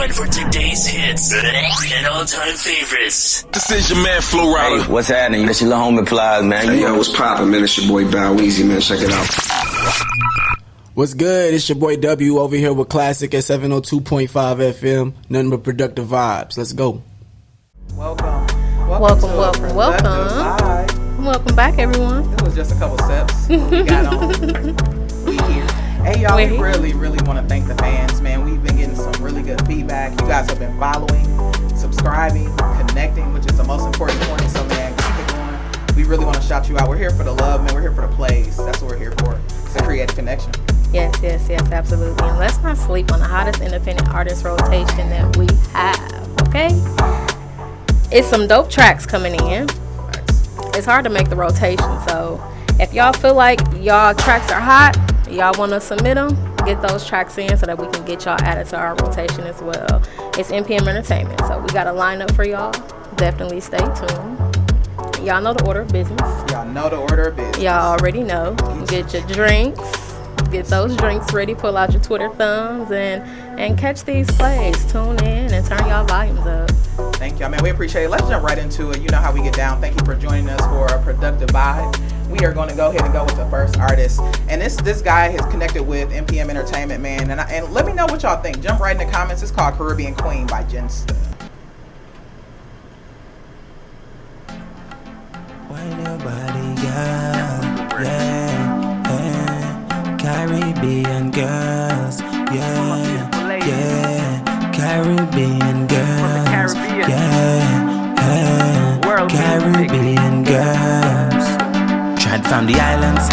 time for today's hits and all-time favorites. This is your man, Flo Rida. Hey, what's happening? This your little homie Plies, man. Hey, yo, what's poppin', man? It's your boy Val Weezy, man. Check it out. What's good? It's your boy W over here with Classic at 702.5 FM. Nothing but productive vibes. Let's go. Welcome back, everyone. It was just a couple steps. We got on. We here. Hey, y'all, we really want to thank the fans, man. We've been getting some really good feedback. You guys have been following, subscribing, connecting, which is the most important point. So, man, keep it going. We really want to shout you out. We're here for the love, man. We're here for the plays. That's what we're here for. It's a creative connection. Yes, absolutely. And let's not sleep on the hottest independent artist rotation that we have, okay? It's some dope tracks coming in. It's hard to make the rotation, so if y'all feel like y'all tracks are hot, y'all want to submit them, get those tracks in so that we can get y'all added to our rotation as well. It's NPM Entertainment, so we got a lineup for y'all. Definitely stay tuned. Y'all know the order of business. Y'all already know. Get your drinks. Get those drinks ready. Pull out your Twitter thumbs and catch these plays. Tune in and turn y'all volumes up. Thank y'all, man. We appreciate it. Let's jump right into it. You know how we get down. Thank you for joining us for a productive vibe. We are going to go ahead and go with the first artist. And this guy is connected with NPM Entertainment, man. And let me know what y'all think. Jump right in the comments. It's called Caribbean Queen by Jensta. Wind your body, girl. Yeah. Caribbean girls, yeah, Caribbean girls, Caribbean girls. Tried from the islands,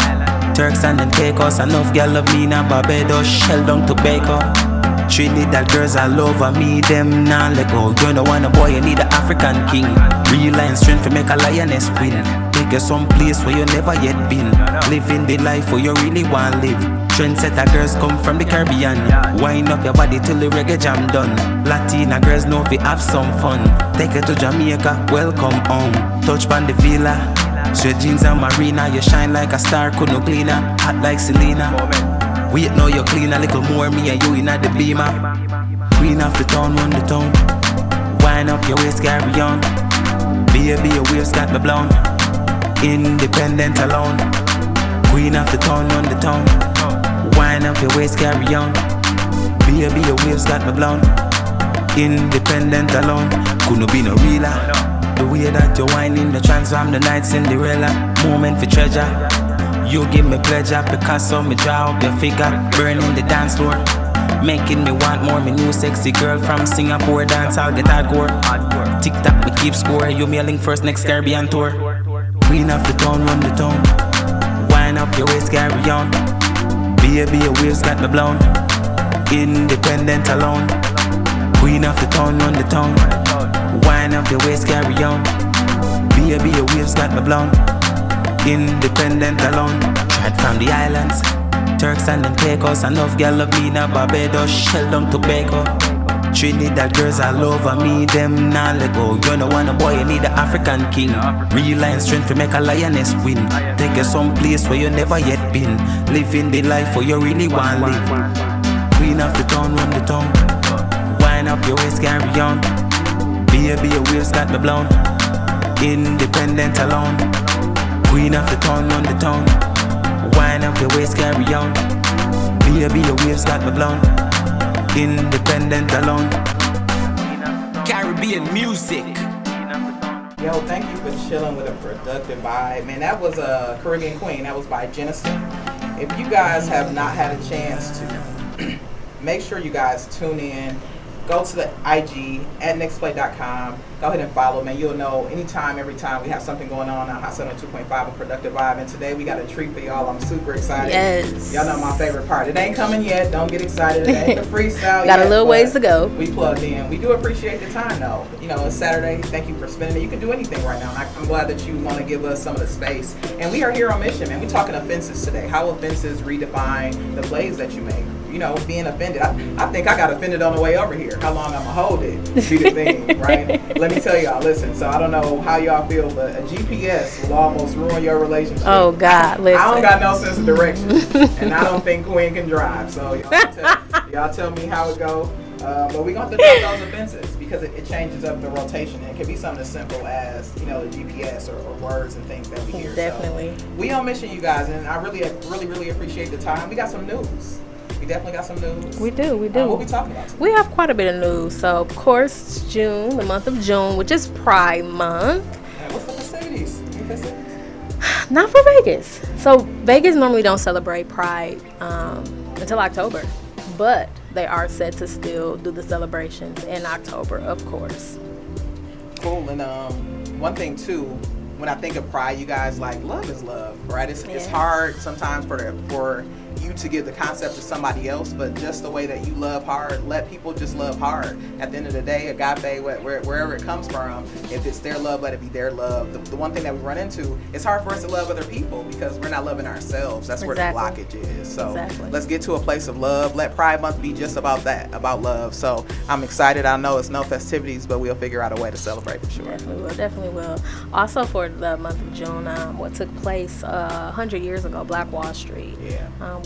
Turks and then Caicos. Enough girl love me now, Barbados, Shell down Tobago. Trinidad girls all over me, them nah let go. You don't want a boy, you need an African king. Real lion strength to make a lioness win. Take you some place where you never yet been. Living the life where you really want to live. Trendsetter girls come from the Caribbean. Wind up your body till the reggae jam done. Latina girls know if we have some fun. Take you to Jamaica, welcome home. Touch on the villa, straight jeans and marina. You shine like a star, could no cleaner. Hot like Selena. Wait now you clean a little more, me and you in at the beamer. Queen of the town, run the town. Wind up your waist, carry on. Baby, your waves got me blown. Independent alone. Queen of the town, run the town. Wind up your waist, carry on. Baby, your waves got me blown. Independent alone. Couldn't be no realer. The way that you whining, the transform the night Cinderella. Moment for treasure. You give me pleasure, Picasso, me draw up your figure. Burning the dance floor, making me want more. Me new sexy girl from Singapore, dance I'll get hardcore. TikTok me keep score, you me a link first next Caribbean tour. Queen of the town, run the town. Wind up your waist, carry on. Baby, your waves got me blown. Independent alone. Queen of the town, run the town. Wind up your waist, carry on. Baby, your waves got me blown. Independent alone. Tried from the islands, Turks and then Caicos. Enough girl love me now, Barbados, Shell down Tobago. Trinidad girls all over me, them nah let go. You don't want a boy, you need an African king. Real lion strength to make a lioness win. Take you some place where you never yet been. Living the life where you really want to live. Queen of the town, run the town. Wind up your waist, carry on. Baby, your waves got me blown. Independent alone. Queen of the town, run the town. Wind up your waist, carry on. Baby, your waves got me blown. Independent alone. Caribbean music. Yo, thank you for chilling with a productive vibe. Man, that was a Caribbean Queen. That was by Jenista. If you guys have not had a chance to, make sure you guys tune in. Go to the IG at nextplay.com. Go ahead and follow, man. You'll know anytime, every time we have something going on Hot 702.5 and Productive Vibe. And today we got a treat for y'all. I'm super excited. Yes. Y'all know my favorite part. It ain't coming yet. Don't get excited. It ain't the freestyle yet. Got a little ways to go. We plugged in. We do appreciate the time, though. You know, it's Saturday. Thank you for spending it. You can do anything right now. And I'm glad that you want to give us some of the space. And we are here on mission, man. We're talking offenses today. How offenses redefine the plays that you make. You know, being offended. I think I got offended on the way over here. How long I'm gonna hold it? Do the thing, right? Let me tell y'all, listen, so I don't know how y'all feel, but a GPS will almost ruin your relationship. Oh, God, listen. I don't got no sense of direction, and I don't think Queen can drive, so y'all tell me how it go. But we're going to drop those offenses because it changes up the rotation. And it can be something as simple as, the GPS or words and things that we hear. Definitely. So we on mission, you guys, and I really appreciate the time. We got some news. We definitely got some news. We do. What we talking about? We have quite a bit of news. So, of course, it's June, the month of June, which is Pride Month. And what's the festivities? Not for Vegas. So, Vegas normally don't celebrate Pride until October. But they are set to still do the celebrations in October, of course. Cool. And one thing, too, when I think of Pride, you guys, like, love is love, right? It's hard sometimes for you to give the concept to somebody else, but just the way that you love hard, let people just love hard. At the end of the day, agape, wherever it comes from, if it's their love, let it be their love. The one thing that we run into, it's hard for us to love other people because we're not loving ourselves. That's where the blockage is. So let's get to a place of love. Let Pride Month be just about that, about love. So I'm excited. I know it's no festivities, but we'll figure out a way to celebrate for sure. Definitely will. Also for the month of June, what took place 100 years ago, Black Wall Street.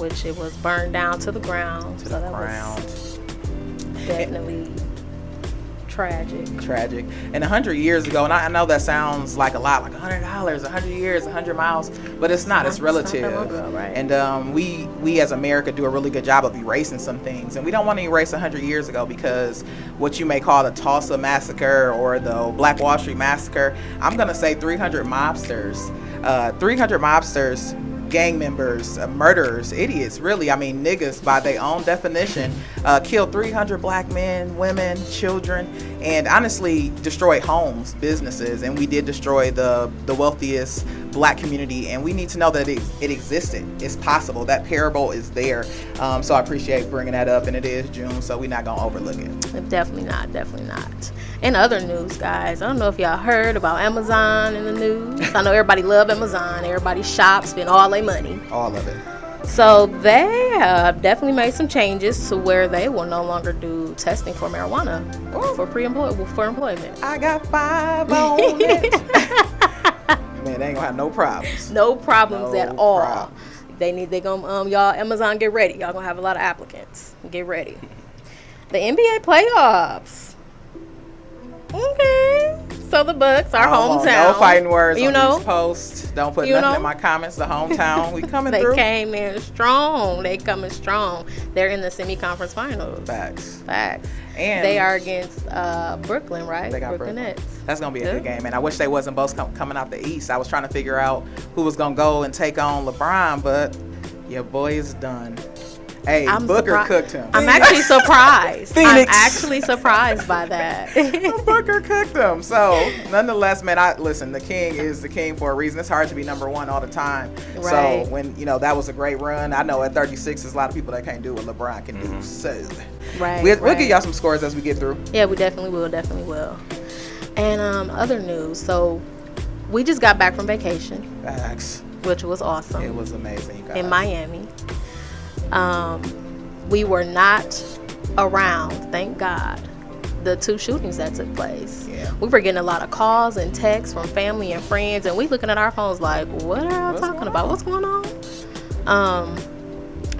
Which it was burned down to the ground. Was definitely tragic. And 100 years ago, and I know that sounds like a lot, like $100, 100 years, 100 miles, but it's not. It's relative. Right. And we as America do a really good job of erasing some things, and we don't want to erase 100 years ago because what you may call the Tulsa Massacre or the Black Wall Street Massacre, I'm gonna say 300 mobsters, gang members, murderers, idiots, really. I mean, niggas by their own definition, killed 300 black men, women, children, and honestly destroyed homes, businesses, and we did destroy the wealthiest black community, and we need to know that it existed. It's possible. That parable is there. So I appreciate bringing that up, and it is June, so we're not going to overlook it. Definitely not. In other news, guys, I don't know if y'all heard about Amazon in the news. I know everybody love Amazon. Everybody shops, spend all their money. All of it. So they have definitely made some changes to where they will no longer do testing for marijuana for employment. I got 5 on it. Man, they ain't gonna have no problems. No problems at all. They gonna y'all Amazon, get ready. Y'all gonna have a lot of applicants. Get ready. The NBA playoffs. Okay. So the Bucks, our hometown. No fighting words on know, these posts. Don't put nothing in my comments. The hometown, we coming they through. They came in strong. They coming strong. They're in the semi-conference finals. Facts. And they are against Brooklyn, right? They got Brooklyn. Nets. That's going to be a good game. And I wish they wasn't both coming out the East. I was trying to figure out who was going to go and take on LeBron, but your boy is done. Hey, Booker cooked him. I'm actually surprised. I'm actually surprised by that. Booker cooked him. So, nonetheless, man, listen, the king is the king for a reason. It's hard to be number one all the time. Right. So, when, that was a great run. I know at 36, there's a lot of people that can't do what LeBron can do. So, we'll get y'all some scores as we get through. Yeah, we definitely will. And other news. So, we just got back from vacation. Facts. Which was awesome. It was amazing, you guys. In Miami. We were not around, thank God, the 2 shootings that took place. Yeah. We were getting a lot of calls and texts from family and friends, and we looking at our phones like, what are y'all talking about? What's going on?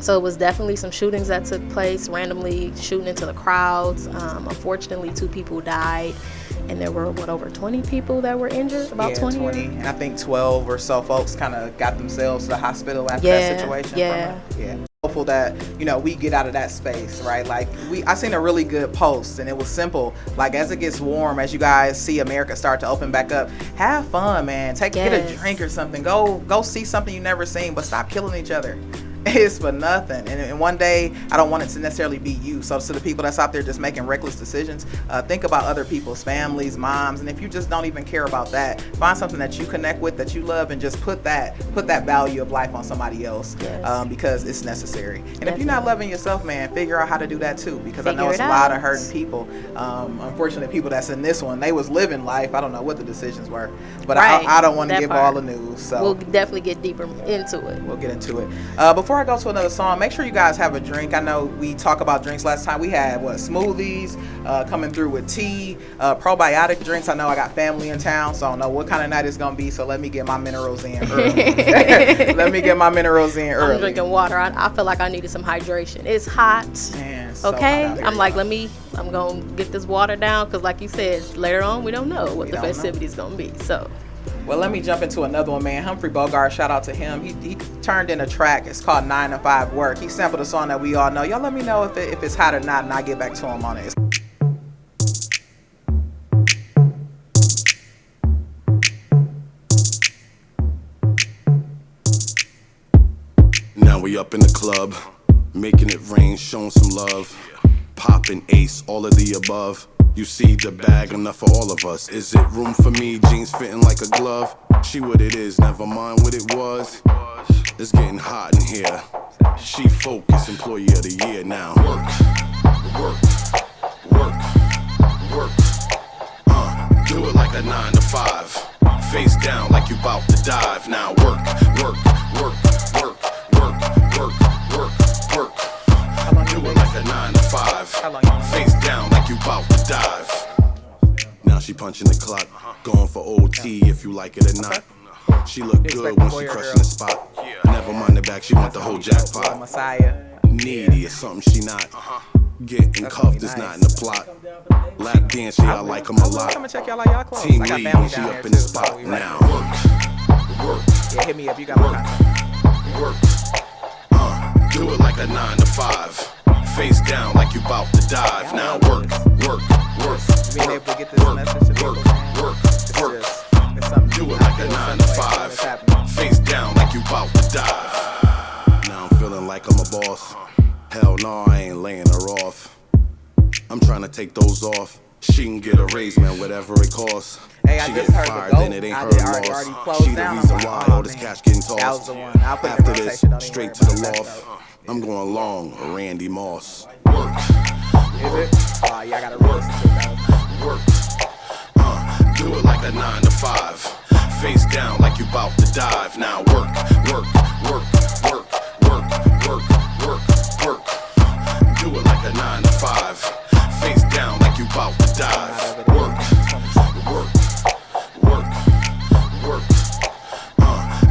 So it was definitely some shootings that took place, randomly shooting into the crowds. Unfortunately, 2 people died. And there were, over 20 people that were injured? About 20? And I think 12 or so folks kind of got themselves to the hospital after that situation. Yeah. Hopeful that, we get out of that space, right? Like, I seen a really good post, and it was simple. Like, as it gets warm, as you guys see America start to open back up, have fun, man. Get a drink or something. Go see something you never seen, but stop killing each other. It's for nothing. And one day, I don't want it to necessarily be you. So to the people that's out there just making reckless decisions, think about other people's families, moms, and if you just don't even care about that, find something that you connect with, that you love, and just put that value of life on somebody else, because it's necessary. And if you're not loving yourself, man, figure out how to do that too, because I know it's a lot of hurting people. Unfortunately, people that's in this one, they was living life. I don't know what the decisions were, but I don't want to give all the news. So we'll definitely get deeper into it. We'll get into it. Before I go to another song, make sure you guys have a drink. I know we talked about drinks last time. We had smoothies coming through with tea, probiotic drinks. I know I got family in town, so I don't know what kind of night it's gonna be. So let me get my minerals in early. Let me get my minerals in early. I'm drinking water. I feel like I needed some hydration. It's hot. Man, so okay, hot out here, I'm like, y'all. I'm gonna get this water down because, like you said, later on we don't know what the festivities gonna be. So. Well, let me jump into another one, man. Humphrey Bogart, shout out to him. He turned in a track. It's called 9 to 5 Work. He sampled a song that we all know. Y'all let me know if it's hot or not, and I'll get back to him on it. Now we up in the club, making it rain, showing some love. Poppin' ace, all of the above. You see the bag, enough for all of us. Is it room for me? Jeans fitting like a glove. She what it is, never mind what it was. It's getting hot in here. She focused, employee of the year now. Work, work, work, work. Do it like a 9 to 5. Face down like you bout to dive. Now work, work, work, work, work, work, work, work. Do it like a 9 to 5. Face down like you bout to dive. Now she punching the clock, going for OT if you like it or not. She look good when she crushing the spot. Never mind the back, she want the whole jackpot. Messiah. Needy is something she not. Getting cuffed is not in the plot. Lap dance, yeah, I like them a lot. Come and check y'all out, y'all close. Team I got lead family when she down up here in the too, spot so we now. ready. Work, Yeah, hit me up. You got my contact. work. Do it like a 9 to 5. Face down like you bout to dive. Now work, work, work, Being able to get this work, message to work, people, man. work, It's work. just, it's something Do you it like a feel 9 to some way when it's 5. happening. Face down like you bout to dive. Now I'm feeling like I'm a boss. Hell no, I ain't laying her off. I'm trying to take those off. She can get a raise, man, whatever it costs. Hey, I She just get heard fired, the then GOAT. it ain't I her did already loss. closed She the down. reason I'm like, why oh, all this man. cash getting tossed. That was the one. I'll put it in After this, rotation. Don't even straight worry to the about that loft. stuff. I'm going long, Randy Moss. Work, Is it? Oh, yeah, I gotta listen to that. work. Do it like a 9 to 5. Face down like you bout to dive. Now work, work, work, work, work, work, work, work. Do it like a 9 to 5. Face down like you bout to dive. Work, work, work, work.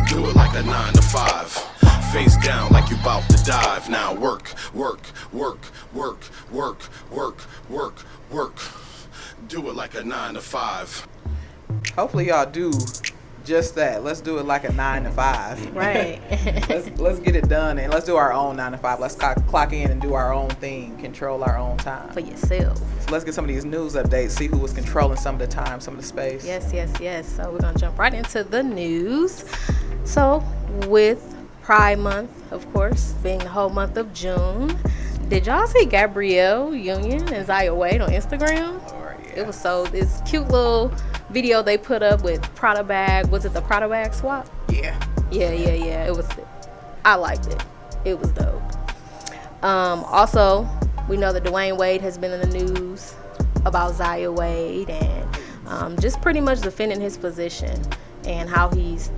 Do it like a 9 to 5. Face down like you bout to dive. Now work, work, work, work, work, work, work, work. Do it like a 9 to 5. Hopefully y'all do just that. Let's do it like a 9 to 5. Right. let's get it done, and let's do our own 9 to 5. Let's clock in and do our own thing, control our own time. For yourself. So let's get some of these news updates, see who was controlling some of the time, some of the space. Yes, yes, yes. So we're gonna jump right into the news. So with Pride Month, of course, being the whole month of June, did y'all see Gabrielle Union and Zaya Wade on Instagram? It was this cute little video they put up with Prada bag. Was it the Prada bag swap? Yeah. Yeah. It was. I liked it. It was dope. Also, we know that Dwayne Wade has been in the news about Zaya Wade and just pretty much defending his position and how he's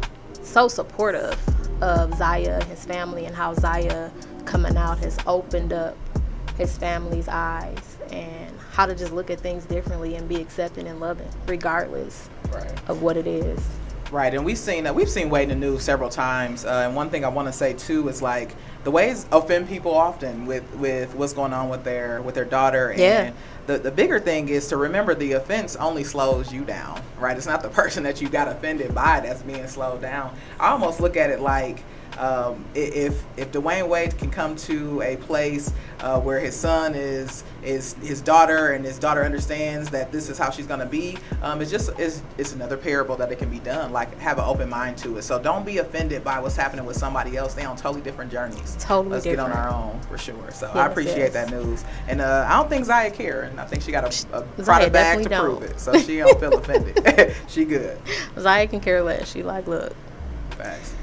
so supportive of Zaya and his family, and how Zaya coming out has opened up his family's eyes and how to just look at things differently and be accepting and loving regardless of what it is. Right, and we've seen Wade in the news several times. And one thing I want to say too is like the ways offend people often with what's going on with their daughter. And the bigger thing is to remember the offense only slows you down, right? It's not the person that you got offended by that's being slowed down. I almost look at it like if Dwayne Wade can come to a place where his son is his daughter, and his daughter understands that this is how she's going to be, it's another parable that it can be done. Like, have an open mind to it. So don't be offended by what's happening with somebody else. They're on totally different journeys. Let's get on our own for sure. So I appreciate that news. And I don't think Zaya care. And I think she got a Prada bag to prove it. So she don't feel offended. She good. Zaya can care less. She like, look. Facts.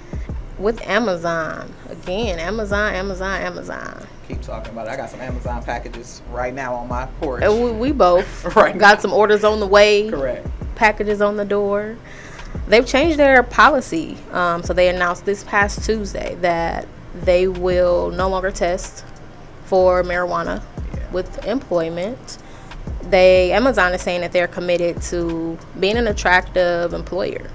With Amazon, again, Amazon. Keep talking about it. I got some Amazon packages right now on my porch. We both Right got now. some orders on the way. Correct. Packages on the door. They've changed their policy. So they announced this past Tuesday that they will no longer test for marijuana with employment. Amazon is saying that they're committed to being an attractive employer,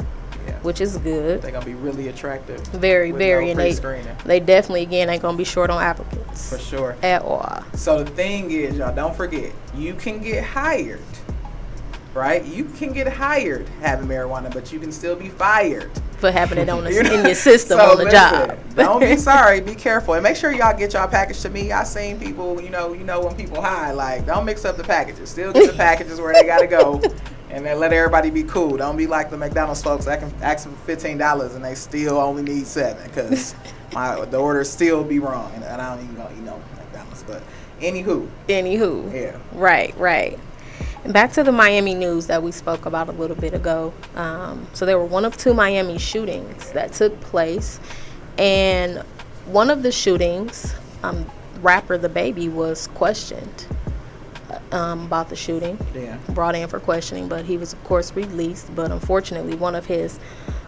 which is good. They're gonna be really attractive. Very, very, no and they definitely again ain't gonna be short on applicants for sure at all. So the thing is, y'all, don't forget, you can get hired, right? You can get hired having marijuana, but you can still be fired for having it on in your system so on the job. Don't be sorry. Be careful, and make sure y'all get y'all package to me. I seen people, you know when people hide, like, don't mix up the packages. Still get the packages where they gotta go, and then let everybody be cool. Don't be like the McDonald's folks that can ask them $15 and they still only need $7 because the orders still be wrong, and I don't even know McDonald's. But anywho, yeah, right. Back to the Miami news that we spoke about a little bit ago. So there were one of 2 Miami shootings that took place. And one of the shootings, rapper The Baby was questioned about the shooting. Yeah. Brought in for questioning, but he was, of course, released. But unfortunately, one of his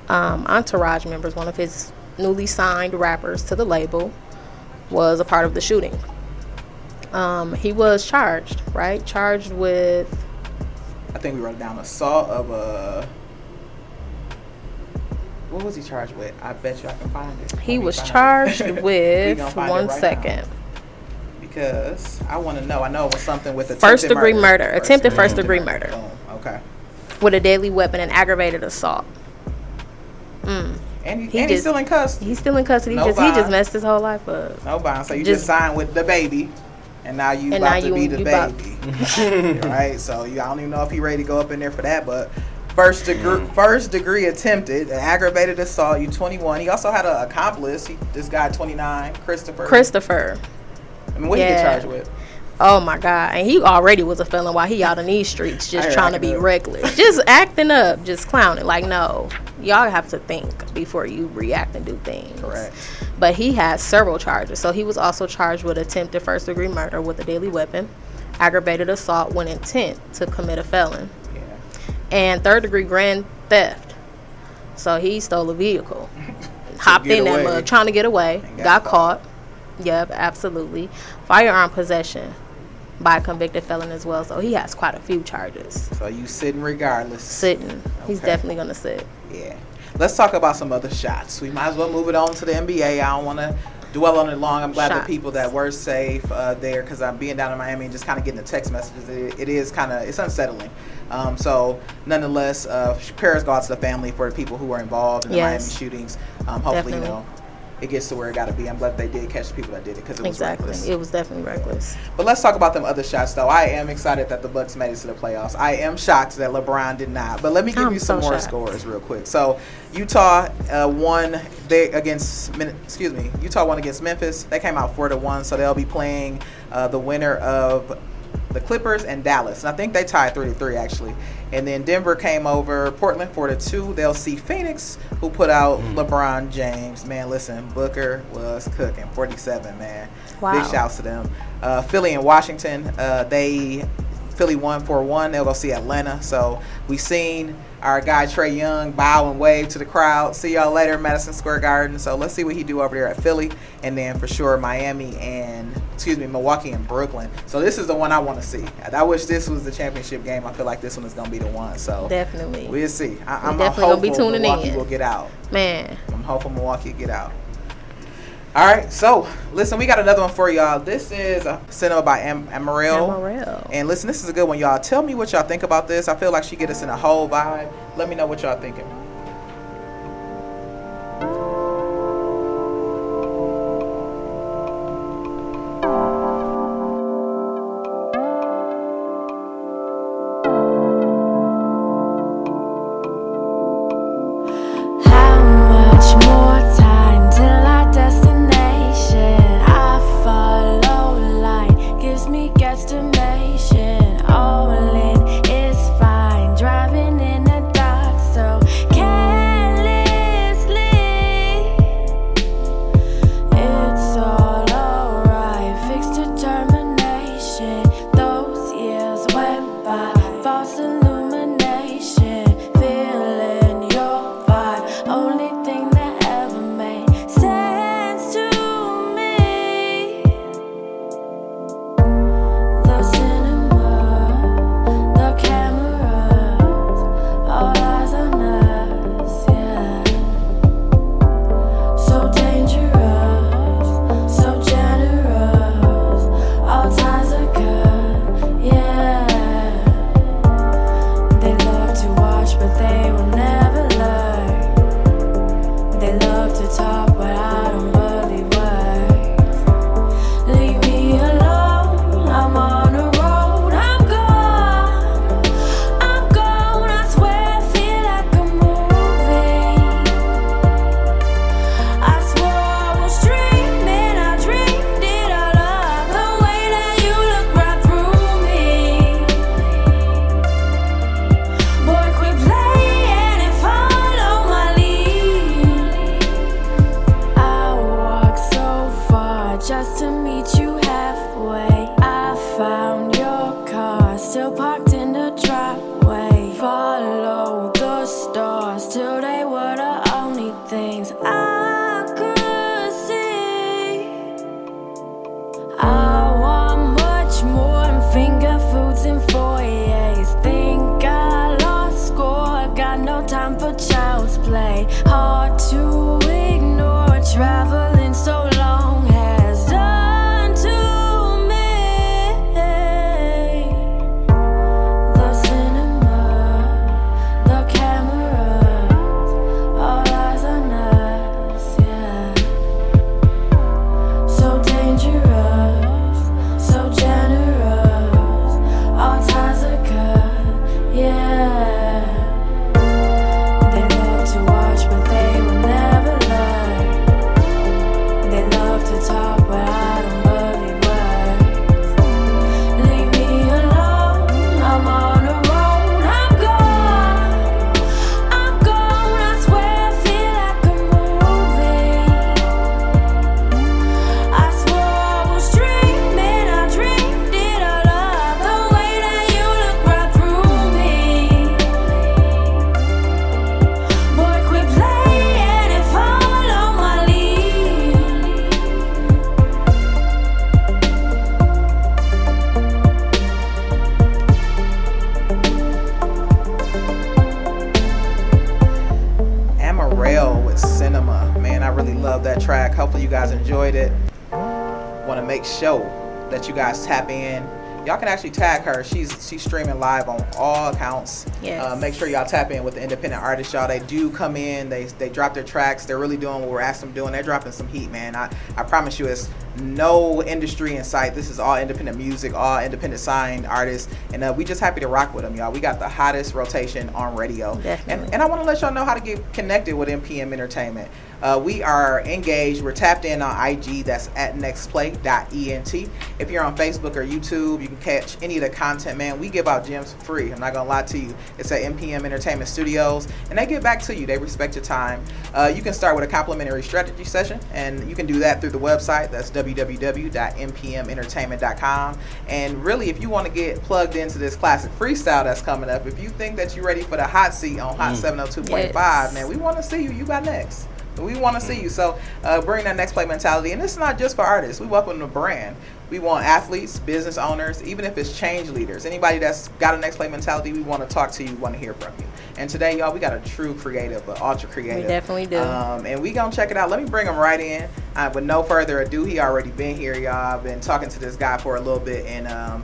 entourage members, one of his newly signed rappers to the label, was a part of the shooting. He was charged, right? Charged with... I think we wrote down assault of a... What was he charged with? I bet you I can find it. He was charged with... One second. Because I want to know. I know it was something with first degree murder. Attempted first degree murder. Boom. Okay. With a deadly weapon and aggravated assault. And he's still in custody. He's still in custody. He just messed his whole life up. No bond. So you just signed with The Baby. And now you about to be the baby. Right? So I don't even know if he ready to go up in there for that, but first degree attempted, an aggravated assault, you 21. He also had an accomplice. This guy 29, Christopher. I mean, what did he get charged with? Oh my God. And he already was a felon while he out in these streets just trying to be reckless. Just acting up, just clowning. Like, no. Y'all have to think before you react and do things. Correct. But he has several charges. So he was also charged with attempted first degree murder with a deadly weapon, aggravated assault with intent to commit a felon, and third degree grand theft. So he stole a vehicle, hopped in that mug trying to get away, got caught. Yep, absolutely. Firearm possession by a convicted felon as well. So he has quite a few charges. So you sitting regardless. Sitting. Okay. He's definitely going to sit. Yeah. Let's talk about some other shots. We might as well move it on to the NBA. I don't want to dwell on it long. I'm glad that people that were safe there, because I'm being down in Miami and just kind of getting the text messages. It is kind of, it's unsettling. So nonetheless, prayers go out to the family for the people who were involved in the Miami shootings. Hopefully, definitely. It gets to where it got to be. I'm glad they did catch the people that did it, because it was reckless. It was definitely reckless. But let's talk about them other shots, though. I am excited that the Bucks made it to the playoffs. I am shocked that LeBron did not. But let me give you some more scores real quick. So Utah won against Memphis. They came out 4-1, so they'll be playing the winner of the Clippers and Dallas. And I think they tied 3-3 actually. And then Denver came over Portland 4-2. They'll see Phoenix, who put out LeBron James. Man, listen, Booker was cooking 47, man. Wow. Big shouts to them. Philly and Washington, Philly won 4-1. They'll go see Atlanta. So we seen our guy Trae Young bow and wave to the crowd. See y'all later, Madison Square Garden. So let's see what he do over there at Philly. And then for sure Milwaukee and Brooklyn. So this is the one I want to see. I wish this was the championship game. I feel like this one is going to be the one. So definitely. We'll see. I'm definitely hopeful be tuning Milwaukee in. will get out. Man. I'm hopeful Milwaukee will get out. All right, so listen, we got another one for y'all. This is a cinema by Amarillo. And listen, this is a good one, y'all. Tell me what y'all think about this. I feel like she get us in a whole vibe. Let me know what y'all thinking. All in is fine, driving in the dark, so things I could see. I want much more than finger foods and foyers. Think I lost score, got no time for child's play. Hard to ignore, traveling so long has done to me. The cinema, the cameras, all eyes on us, yeah. So dangerous, so generous, all ties are cut, yeah. They love to watch, but they will never learn. They love to talk, but I don't believe words. Leave me alone, I'm on the road, I'm gone, I swear I feel like a movie. I swore I was dreaming, I dreamed it all up. The way that you look right through me. Boy, quit playing and follow my lead. Amaral with Cinema. Man, I really love that track. Hopefully you guys enjoyed it. Want to make sure that you guys tap in. Y'all can actually tag her. She's streaming live on all accounts. Yes. Make sure y'all tap in with the independent artists, y'all. They do come in. They drop their tracks. They're really doing what we're asking them to do, and they're dropping some heat, man. I promise you, it's no industry in sight. This is all independent music, all independent signed artists, and we just happy to rock with them, y'all. We got the hottest rotation on radio. Definitely. And I want to let y'all know how to get connected with MPM Entertainment. We are engaged. We're tapped in on IG. That's at nextplay.ent. If you're on Facebook or YouTube, you can catch any of the content, man. We give out gems for free. I'm not going to lie to you. It's at MPM Entertainment Studios, and they get back to you. They respect your time. You can start with a complimentary strategy session, and you can do that through the website. That's www.mpmentertainment.com. And really, if you want to get plugged into this classic freestyle that's coming up, if you think that you're ready for the hot seat on Hot 702.5, Yes. man, we want to see you. You got next. We want to see you. So bring that next play mentality. And it's not just for artists. We welcome the brand. We want athletes, business owners, even if it's change leaders. Anybody that's got a next play mentality, we want to talk to you, want to hear from you. And today, y'all, we got a true creative, an ultra creative. We definitely do. And we going to check it out. Let me bring him right in. With no further ado, he already been here, y'all. I've been talking to this guy for a little bit, and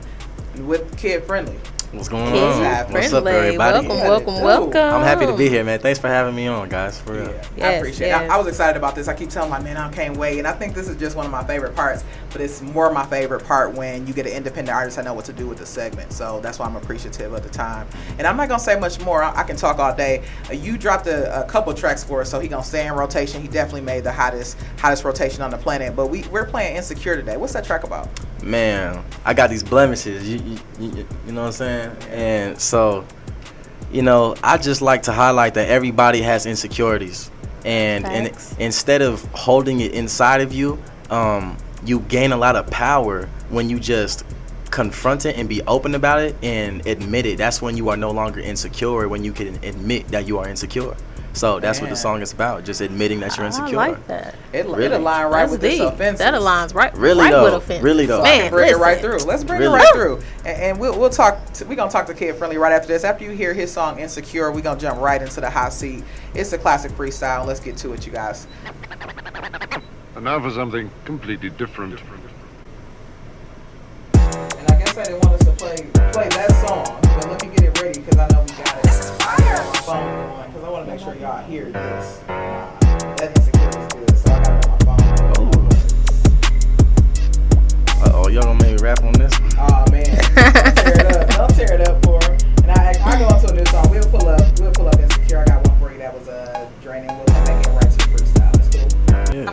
with Kid Friendly. What's going Kids on? Not What's up, Friendly. everybody? Welcome. I'm happy to be here, man. Thanks for having me on, guys. For real. Yeah, I appreciate it. I was excited about this. I keep telling my man I can't wait, and I think this is just one of my favorite parts. But it's more my favorite part when you get an independent artist. I know what to do with the segment, so that's why I'm appreciative of the time. And I'm not gonna say much more. I can talk all day. You dropped a couple tracks for us, so he gonna stay in rotation. He definitely made the hottest rotation on the planet. But we're playing Insecure today. What's that track about? Man, I got these blemishes. You know what I'm saying? And so, I just like to highlight that everybody has insecurities, and instead of holding it inside of you, you gain a lot of power when you just confront it and be open about it and admit it. That's when you are no longer insecure, when you can admit that you are insecure. So that's what the song is about, just admitting that you're insecure. I like that. It aligns right with this offense. That aligns right with offense. Really though. Man, bring it right through. Let's bring it right through. And we'll talk. We're gonna talk to Kid Friendly right after this. After you hear his song Insecure, we're gonna jump right into the hot seat. It's a classic freestyle. Let's get to it, you guys. And now for something completely different. And I guess I didn't want us to play that song, but let me get it ready because I know we got it. I got my phone going because I want to make sure y'all hear this. That Insecure is good, so I got it on my phone. Uh-oh, y'all gonna make me rap on this? Oh man, don't tear it up for him. And I go into a new song. We'll pull up Insecure. I got one for you that was draining. We'll make it right to the freestyle. That's cool. Yeah.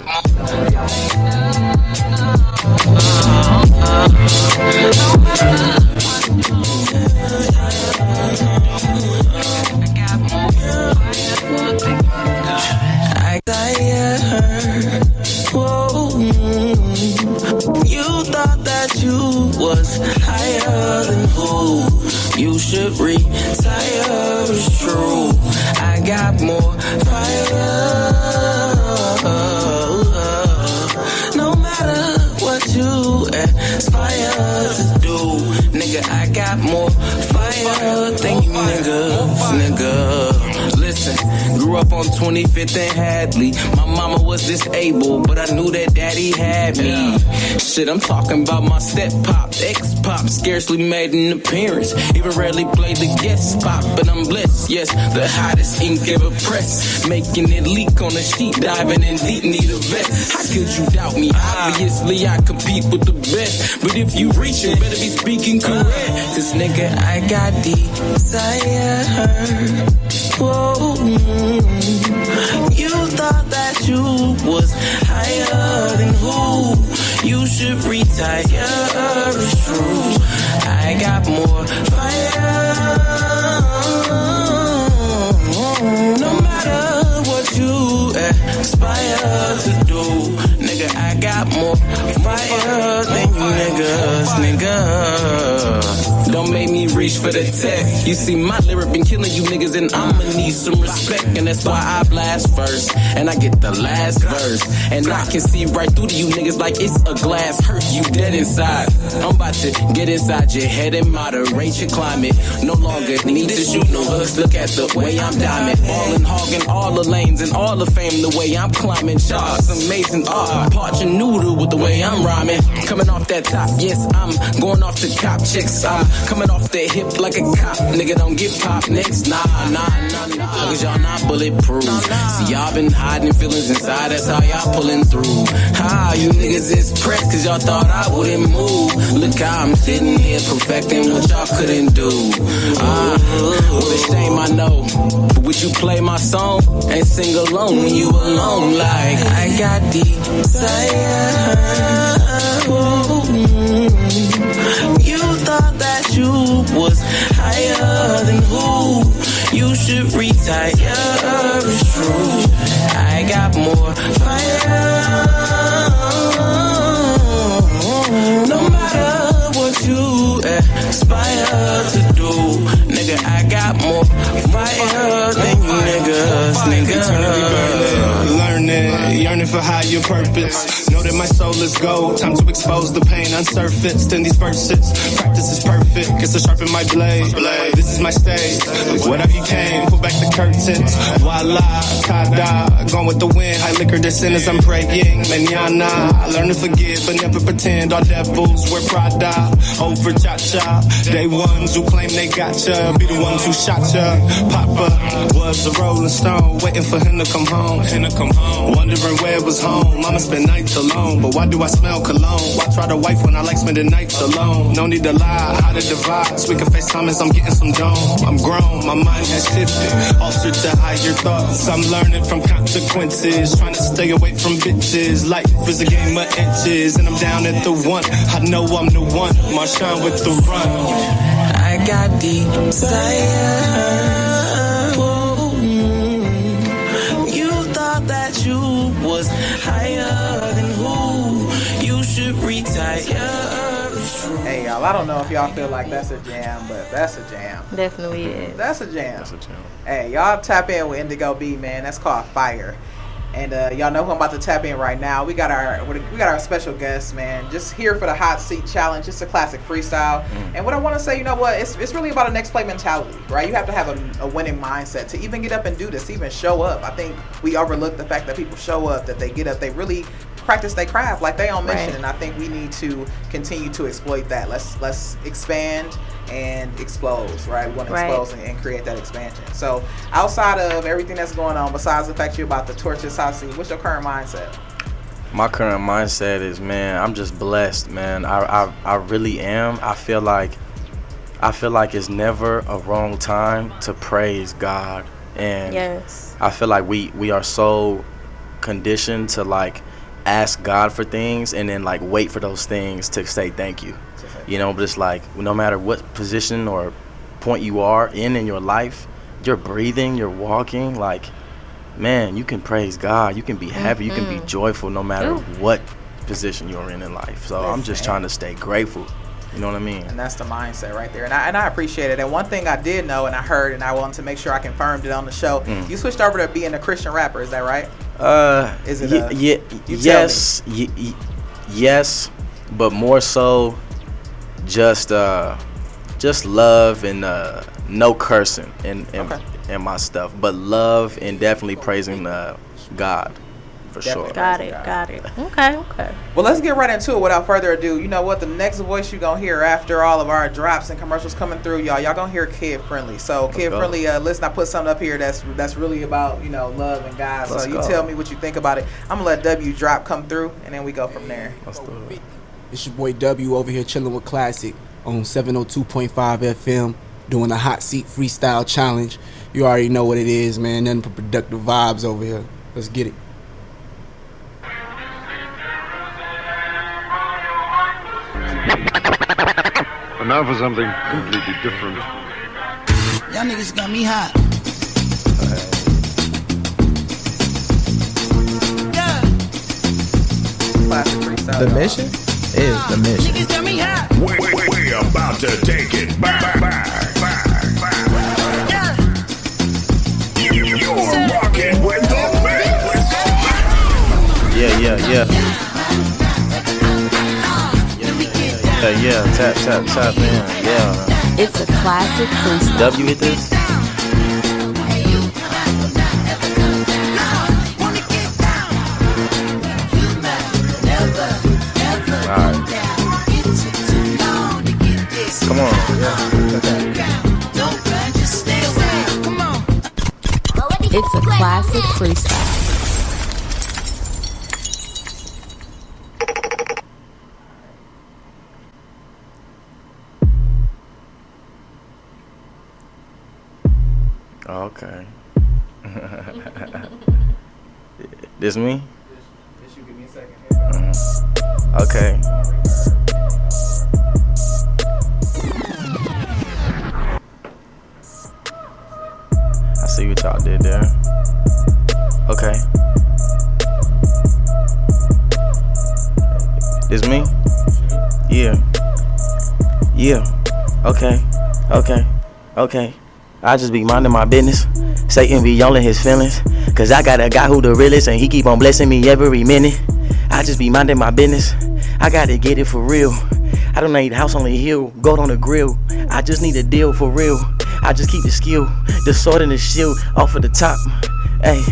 You thought that you was higher than who? You should retire, it's true. 25th and Hadley. My mama was disabled, but I knew that daddy had me. Shit, I'm talking about my step-pop, ex-pop, scarcely made an appearance. Even rarely played the guest spot, but I'm blessed, yes. The hottest ink ever pressed. Making it leak on the sheet, diving in deep, need a vest. How could you doubt me? Obviously, I compete with the best. But if you reach, you better be speaking correct. Cause nigga, I got desire. Whoa. You thought that you was higher than who? You should retire, it's true. I got more fire. No matter what you aspire to do, nigga, I got more fire than you niggas, nigga. Don't make me reach for the tech. You see, my lyric been killing you niggas, and I'ma need some respect. And that's why I blast first, and I get the last verse. And I can see right through to you niggas like it's a glass hurt. You dead inside. I'm about to get inside your head and moderate your climate. No longer need to shoot no hooks. Look at the way I'm diamond. Ballin', hogging all the lanes and all the fame. The way I'm climbing charts, amazing art. Part your noodle with the way I'm rhyming. Coming off that top, yes, I'm going off the cop chicks. I'm coming off the hip like a cop. Nigga, don't get popped next. Nah. Cause y'all not bulletproof. See, y'all been hiding feelings inside. That's how y'all pulling through. How you niggas is pressed cause y'all thought I wouldn't move. Look how I'm sitting here perfecting what y'all couldn't do. What a shame, I know. But would you play my song and sing along when you alone? Like, I got desire. You thought that you was higher than who? You should retire, it's true. I got more fire. No matter what you aspire to do, nigga, I got more fire than you niggas, nigga. Learning, yearning for higher purpose. Know that my soul is gold. Time to expose the pain unsurfaced in these verses. Practice is perfect, it's to sharpen my blade. This is my stage. What I became, pull back the curtains. Voila, ta-da, gone with the wind. High liquor, the sin as I'm praying. Manana, I learn to forgive, but never pretend. All devils wear Prada, over cha-cha. Day ones who claim they gotcha, be the ones who shot ya. Papa was a rolling stone, waiting for him to come home. Wondering where it was home. Mama spent nights alone, but why do I smell cologne? Why try to wife when I like spending nights alone? No need to lie, how to divide. Speak of FaceTime as I'm getting some dome. I'm grown, my mind has shifted, altered to higher thoughts. I'm learning from consequences, trying to stay away from bitches. Life is a game of inches, and I'm down at the one. I know I'm the one, Marshawn with the run. I got desire. You thought that you was higher than who? You should retire. Hey y'all, I don't know if y'all feel like that's a jam, but that's a jam. Definitely is. That's a jam. Hey, y'all tap in with Indigo B, man. That's called Fire. And y'all know who I'm about to tap in right now. We got our special guest, man. Just here for the hot seat challenge. It's a classic freestyle. And what I want to say, you know what? It's really about a next play mentality, right? You have to have a winning mindset to even get up and do this, to even show up. I think we overlook the fact that people show up, that they get up, they really practice their craft like they on mission. Right. And I think we need to continue to exploit that. Let's expand and explode, right? We want to expose and create that expansion. So outside of everything that's going on, besides the fact you're about to torch this hot seat, what's your current mindset? My current mindset is, man, I'm just blessed, man. I really am. I feel like it's never a wrong time to praise God. And yes. I feel like we are so conditioned to like ask God for things and then like wait for those things to say thank you. You know, but it's like no matter what position or point you are in your life, you're breathing, you're walking, like, man, you can praise God, you can be happy, you can be joyful no matter what position you're in life. So I'm just trying to stay grateful. You know what I mean? And that's the mindset right there. And I appreciate it. And one thing I did know and I heard and I wanted to make sure I confirmed it on the show, you switched over to being a Christian rapper, is that right? Is it yes, but more so just love and no cursing and and my stuff, but love and definitely praising God for sure. Got it. Okay. Well, let's get right into it without further ado. You know what? The next voice you're going to hear after all of our drops and commercials coming through, y'all going to hear Kid Friendly. So, Kid Friendly, listen, I put something up here that's really about, love and God. So, you tell me what you think about it. I'm going to let W drop come through, and then we go from there. Let's do it. It's your boy W over here chilling with Classic on 702.5 FM doing a hot seat freestyle challenge. You already know what it is, man. Nothing but productive vibes over here. Let's get it. And now for something completely different. Y'all niggas got me hot. Classic freestyle. The mission is the mission. Niggas got me hot. We about to take it back. You're rocking with the best. Yeah, tap in, yeah. It's a classic freestyle. W hit this? Alright. Come on. It's a classic freestyle. Okay. This me? This you give me a second. Okay. I see what y'all did there. Okay. This me? Yeah. Okay. I just be minding my business. Satan be all in his feelings. Cause I got a guy who the realest and he keep on blessing me every minute. I just be minding my business. I gotta get it for real. I don't need a house on the hill, gold on the grill. I just need a deal for real. I just keep the skill, the sword and the shield off of the top. Hey,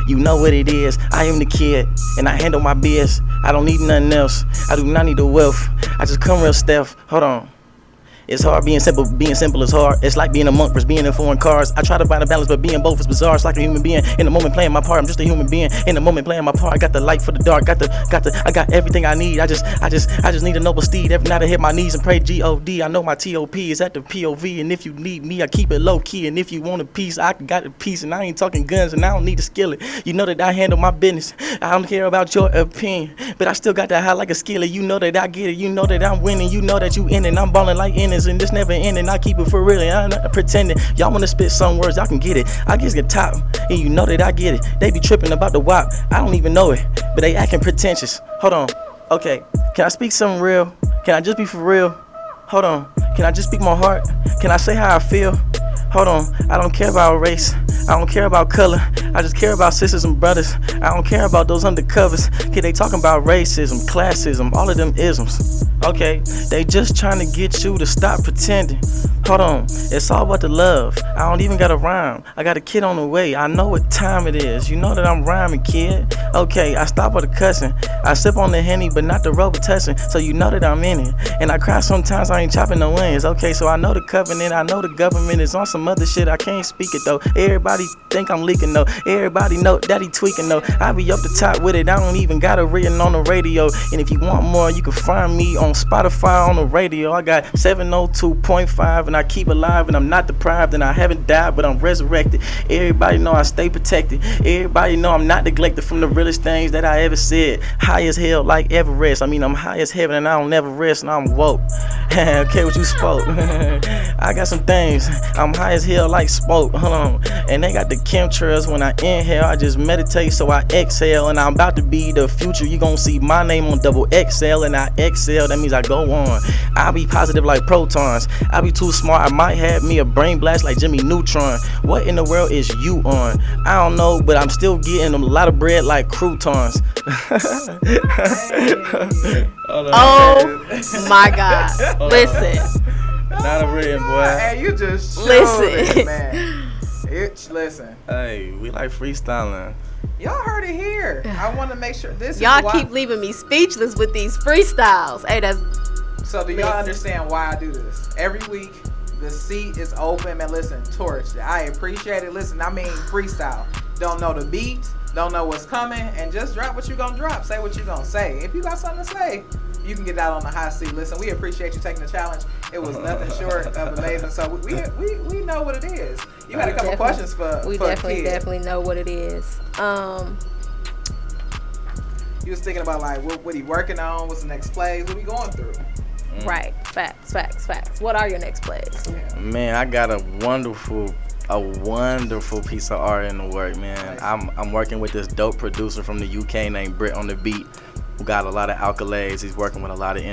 you know what it is. I am the kid and I handle my biz. I don't need nothing else. I do not need the wealth. I just come real stiff. Hold on. It's hard being simple is hard. It's like being a monk versus being in foreign cars. I try to find a balance, but being both is bizarre. It's like a human being in the moment playing my part. I'm just a human being in the moment playing my part. I got the light for the dark. I got everything I need. I just need a noble steed. Every night I hit my knees and pray G-O-D. I know my T-O-P is at the P-O-V, and if you need me, I keep it low key. And if you want a piece, I got a piece, and I ain't talking guns, and I don't need a skillet. You know that I handle my business. I don't care about your opinion, but I still got that high like a skillet. You know that I get it. You know that I'm winning. You know that you in it. I'm balling like innings, and this never ending. I keep it for real, and I'm not pretending. Y'all wanna spit some words, y'all can get it. I just get top, and you know that I get it. They be tripping about the WAP, I don't even know it, but they acting pretentious. Hold on, okay, can I speak something real? Can I just be for real? Hold on, can I just speak my heart? Can I say how I feel? Hold on, I don't care about race, I don't care about color, I just care about sisters and brothers. I don't care about those undercovers. Kid, they talking about racism, classism, all of them isms. Okay, they just trying to get you to stop pretending. Hold on, it's all about the love. I don't even got a rhyme. I got a kid on the way. I know what time it is. You know that I'm rhyming, kid. Okay, I stop with the cussing. I sip on the Henny, but not the Robitussin. So you know that I'm in it. And I cry sometimes, I ain't chopping no ends. Okay, so I know the covenant, I know the government is on some other shit. I can't speak it though. Everybody think I'm leaking though. Everybody know that he tweaking though. I be up the top with it. I don't even got it written on the radio. And if you want more, you can find me on Spotify on the radio. I got 702.5 and I keep alive and I'm not deprived and I haven't died but I'm resurrected. Everybody know I stay protected. Everybody know I'm not neglected from the realest things that I ever said. High as hell like Everest. I mean I'm high as heaven and I don't never rest and I'm woke. Okay, what you spoke. I got some things. I'm high as hell like smoke. Hold on. And they got the chemtrails. When I inhale I just meditate so I exhale and I'm about to be the future. You gon' see my name on double XL and I exhale. That means I go on. I be positive like protons. I be too smart. I might have me a brain blast like Jimmy Neutron. What in the world is you on? I don't know, but I'm still getting a lot of bread like croutons. Oh my God. Listen. Not a bread, boy. Hey, you just listen. It, man. Listen. Hey, we like freestyling. Y'all heard it here. I want to make sure this Y'all is keep leaving me speechless with these freestyles. Hey, that's. So do y'all understand why I do this? Every week, the seat is open. Man, listen, Torch, I appreciate it. Listen, I mean freestyle. Don't know the beat, don't know what's coming, and just drop what you gonna drop. Say what you gonna say. If you got something to say, you can get out on the hot seat. Listen, we appreciate you taking the challenge. It was nothing short of amazing. So we know what it is. You had a couple questions for We for definitely know what it is. You was thinking about like what he working on, what's the next plays, what we going through. Right. Facts. What are your next plays? Man, I got a wonderful piece of art in the work, man. I'm working with this dope producer from the UK named Britt on the beat, who got a lot of accolades. He's working with a lot of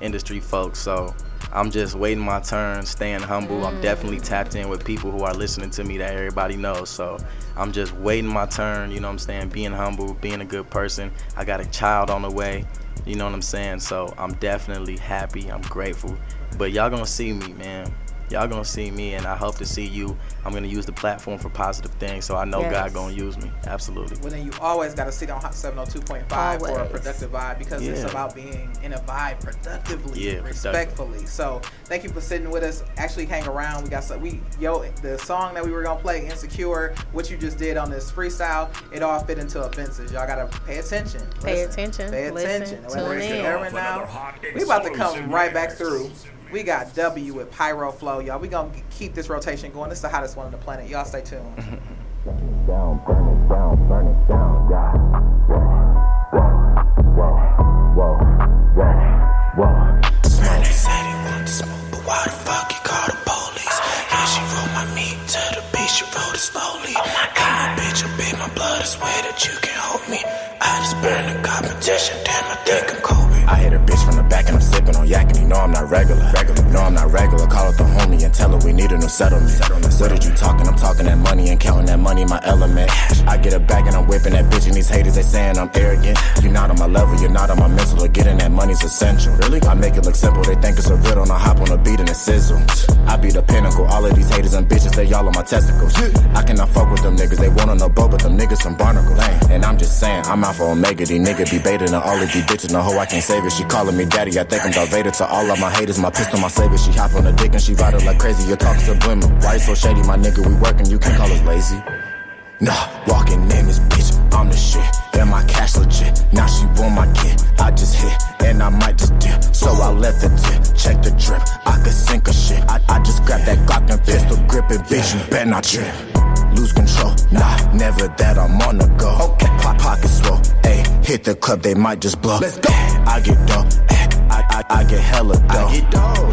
industry folks, so I'm just waiting my turn, staying humble. I'm definitely tapped in with people who are listening to me that everybody knows, so I'm just waiting my turn, you know what I'm saying, being humble, being a good person. I got a child on the way, you know what I'm saying, so I'm definitely happy, I'm grateful. But y'all gonna see me, man. Y'all gonna see me, and I hope to see you. I'm gonna use the platform for positive things, so I know God gonna use me. Absolutely. Well, then you always gotta sit on 702.5 for a productive vibe, because it's about being in a vibe productively, respectfully. So thank you for sitting with us. Actually, hang around. We got the song that we were gonna play, "Insecure," what you just did on this freestyle, it all fit into offenses. Y'all gotta pay attention. Pay attention. Tune in. Now, we about to come right back through. We got W with Pyro Flow, y'all. We gonna keep this rotation going. This is the hottest one on the planet. Y'all stay tuned. Burn it down, yeah. Whoa. Smoke said he wanted to smoke, but why the fuck he called the police? Yeah, she rolled my meat to the beach, she rolled it slowly. I'm a bitch, a bit, my blood, I swear that you can hold me. I just burn the competition, damn, I think I'm Kobe. I hit a bitch from the back and I'm sipping on yak, and you know I'm not regular. No, I'm not regular. Call up the homie and tell her we need a new settlement. What did you talking? I'm talking that money and counting that money, my element. I get a bag and I'm whipping that bitch, and these haters, they saying I'm arrogant. You're not on my level, you're not on my mental, or getting that money's essential. Really? I make it look simple, they think it's a riddle, and I hop on a beat and it sizzle. I be the pinnacle, all of these haters and bitches, they all on my testicles. I cannot fuck with them niggas, they want on the boat, but them niggas some barnacles. And I'm just saying, I'm Alpha Omega, these niggas be baiting, and all of these bitches know hoe I can't save it. She calling me daddy, I think I'm Darth Vader. To all of my haters, my pistol, my saber. She hop on the dick and she ride it like crazy. You're talking subliminal. Why you so shady, my nigga? We working, you can't call us lazy. Nah, walking in this bitch, I'm the shit. And my cash legit. Now she want my kid. I just hit, and I might just dip. So I let the tip, check the drip. I could sink a shit. I just grab that Glock and pistol gripping, bitch. You better not trip. Lose control, nah, never that, I'm on the go. Okay, pockets swole, ayy, hit the club, they might just blow. Let's go. I get dope, I get hella dope,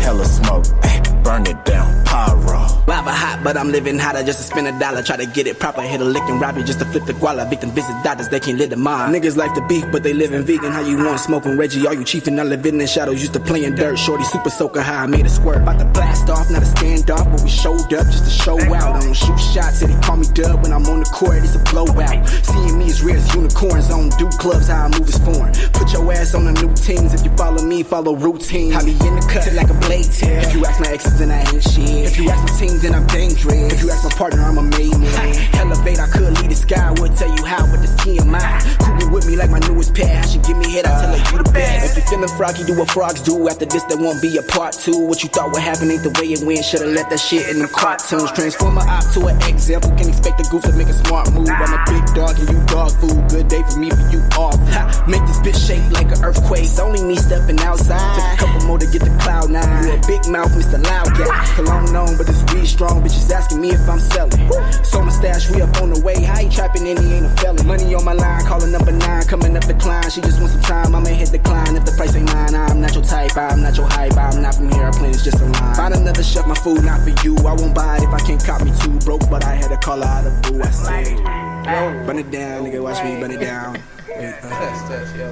hella smoke, ayy, burn it down, pyro. Lava hot, but I'm living hotter just to spend $1. Try to get it proper, hit a lick and rob you just to flip the guala. Victim visit doctors, they can't live the mob. Niggas like the beef, but they living vegan. How you want smoking Reggie? All you chiefin', I live in the shadows, used to playing dirt. Shorty super soaker high, I made a squirt. About to blast off, not a standoff, but we showed up just to show out. I don't shoot shots, said he call me dub when I'm on the court, it's a blowout. Seeing me as rare as unicorns, I don't do clubs, how I move is foreign. Put your ass on the new teams, if you follow me, follow routine. I be in the cut like a blade tip. If you ask my exes, then I ain't shit. If you ask my team, then I'm dangerous. If you ask my partner, I'm a made man. Elevate, I could lead the sky, I would tell you how, but this TMI. Cool with me like my newest pet, how she give me head, I tell her you the best. If you feeling froggy, do what frogs do. After this, there won't be a part 2. What you thought would happen ain't the way it went. Should've let that shit in the cartoons. Transform a op to an example, can expect the goof to make a smart move. I'm a big dog and you dog food. Good day for me, for you off. Make this bitch shake like an earthquake. It's only me stepping outside. Took a couple more to get the cloud 9. You a big mouth, Mr. Loud Guy. Cologne known, but this weed strong. Bitches asking me if I'm selling. So my stash, we up on the way. How he trapping in, he ain't a felon. Money on my line, calling number 9. Coming up the climb, she just want some time. I'ma hit decline if the price ain't mine. I'm not your type, I'm not your hype. I'm not from here, plan is just a line. Find another chef, my food not for you. I won't buy it if I can't cop me too. Broke, but I had to call her out of boo. I said, burn it down, nigga, watch me burn it down.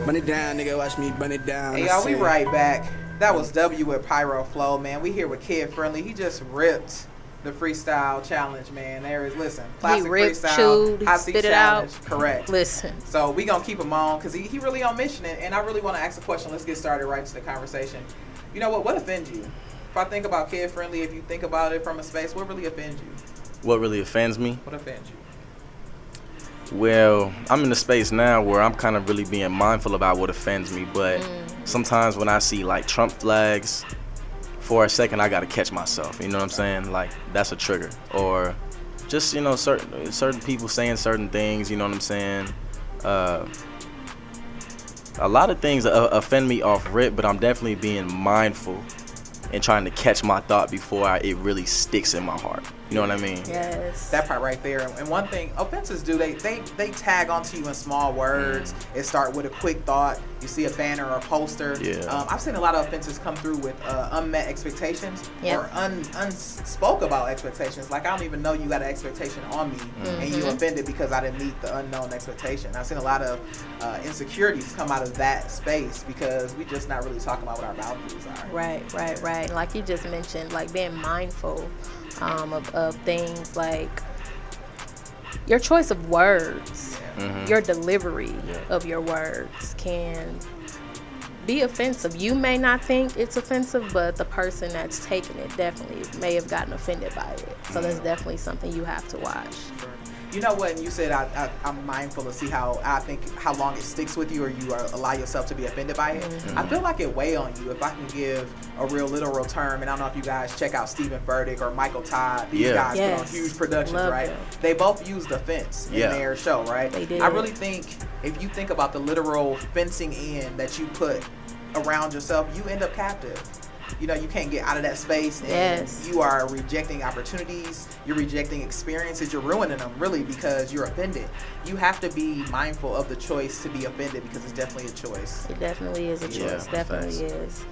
Burn it down, nigga, watch me burn it down. Hey, y'all, we right back. That was W with Pyro Flow, man. We here with Kid Friendly. He just ripped the freestyle challenge, man. There is, listen, classic freestyle, chewed, hot seat spit it challenge, out. correct. Listen. So we gonna keep him on because he really on mission, and I really want to ask a question. Let's get started right into the conversation. You know what offends you? If I think about Kid Friendly, if you think about it from a space, what really offends you? What really offends me? What offends you? Well, I'm in a space now where I'm kind of really being mindful about what offends me, but sometimes when I see like Trump flags, for a second I gotta catch myself. You know what I'm saying? Like that's a trigger. Or just, you know, certain people saying certain things. You know what I'm saying? A lot of things offend me off rip, but I'm definitely being mindful and trying to catch my thought before it really sticks in my heart. You know what I mean? Yes. That part right there. And one thing, offenses do, they tag onto you in small words. It start with a quick thought. You see a banner or a poster. Yeah. I've seen a lot of offenses come through with unmet expectations or unspoke about expectations. Like, I don't even know you got an expectation on me, and you offended because I didn't meet the unknown expectation. I've seen a lot of insecurities come out of that space because we just not really talking about what our boundaries are. Right. Like you just mentioned, like being mindful of things like your choice of words, your delivery of your words can be offensive. You may not think it's offensive, but the person that's taking it definitely may have gotten offended by it. So that's definitely something you have to watch. You know what? And you said I'm mindful to see how long it sticks with you, or you allow yourself to be offended by it. I feel like it weigh on you. If I can give a real literal term, and I don't know if you guys check out Stephen Furtick or Michael Todd. These guys put on huge productions, right? They both used offense in their show, right? They did. I really think if you think about the literal fencing in that you put around yourself, you end up captive. You know, you can't get out of that space, and you are rejecting opportunities, you're rejecting experiences, you're ruining them really because you're offended. You have to be mindful of the choice to be offended because it's definitely a choice. It definitely is a choice. Definitely is.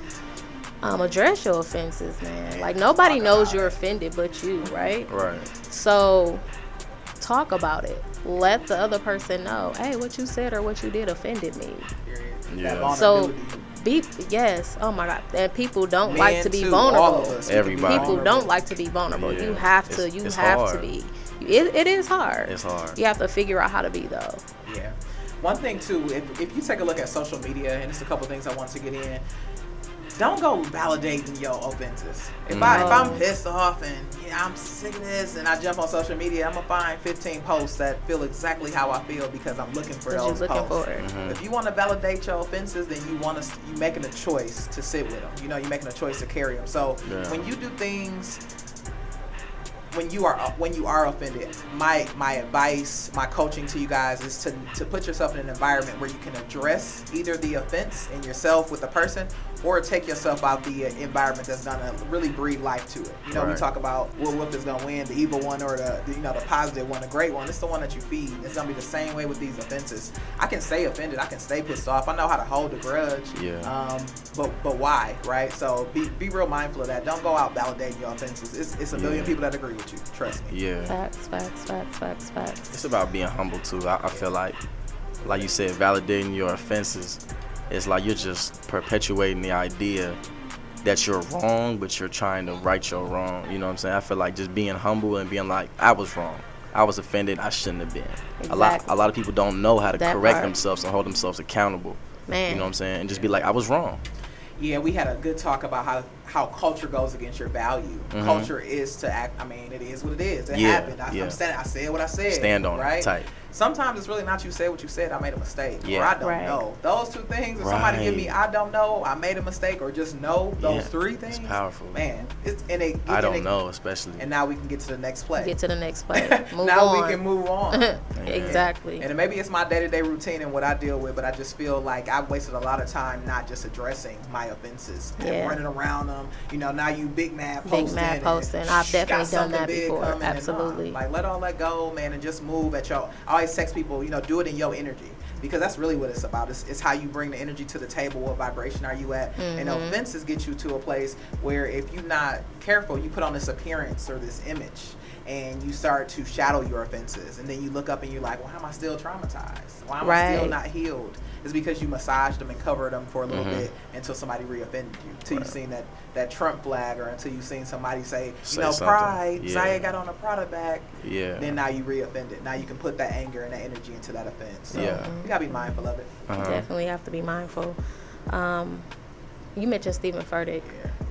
Address your offenses, man. Like nobody knows you're offended but you, right? Right. So talk about it. Let the other person know, hey, what you said or what you did offended me. Yeah. So oh my God. And people don't like to be vulnerable. Everybody. People don't like to be vulnerable. Yeah. You have to hard. be. It is hard. It's hard. You have to figure out how to be though. Yeah. One thing too, if you take a look at social media, and it's a couple things I want to get in, don't go validating your offenses. If I'm pissed off and I'm sick of this, and I jump on social media, I'm gonna find 15 posts that feel exactly how I feel because I'm looking for those posts. If you want to validate your offenses, then you making a choice to sit with them. You know, you're making a choice to carry them. So when you do things, when you are offended, my advice, my coaching to you guys is to put yourself in an environment where you can address either the offense in yourself with the person, or take yourself out the environment that's gonna really breathe life to it. You know, we talk about what is gonna win, the evil one or the positive one, the great one. It's the one that you feed. It's gonna be the same way with these offenses. I can stay offended, I can stay pissed off. I know how to hold a grudge. But why, right? So be real mindful of that. Don't go out validating your offenses. It's a million people that agree with you. Trust me. Yeah. Facts. It's about being humble too. I feel like you said, validating your offenses. It's like you're just perpetuating the idea that you're wrong, but you're trying to right your wrong. You know what I'm saying? I feel like just being humble and being like, I was wrong. I was offended. I shouldn't have been. Exactly. A lot of people don't know how to correct themselves and hold themselves accountable. Man. You know what I'm saying? And just be like, I was wrong. Yeah, we had a good talk about how culture goes against your value. Culture is to act. I mean, it is what it is. It happened. I said what I said. Stand on it. Tight. Sometimes it's really not you said what you said, I made a mistake. Yeah. Or I don't know. Those two things, if somebody give me I don't know, I made a mistake, or just know, those three things. It's powerful. Man. I don't know, especially. And now we can get to the next play. We can move on. Exactly. And maybe it's my day-to-day routine and what I deal with, but I just feel like I've wasted a lot of time not just addressing my offenses and running around them. You know, now you big mad posting. I've definitely done that before. Absolutely. Like, let all that go, man, and just move at your... I always text people, do it in your energy, because that's really what it's about. It's how you bring the energy to the table. What vibration are you at? And offenses get you to a place where if you're not careful, you put on this appearance or this image, and you start to shadow your offenses, and then you look up and you're like, why am I still traumatized? Why am I still not healed? It's because you massaged them and covered them for a little bit until somebody reoffended you, until you seen that Trump flag, or until you seen somebody say pride, Zaya got on a Prada bag. Then now you reoffended. Now you can put that anger and that energy into that offense. So you gotta be mindful of it. Definitely have to be mindful. You mentioned Stephen Furtick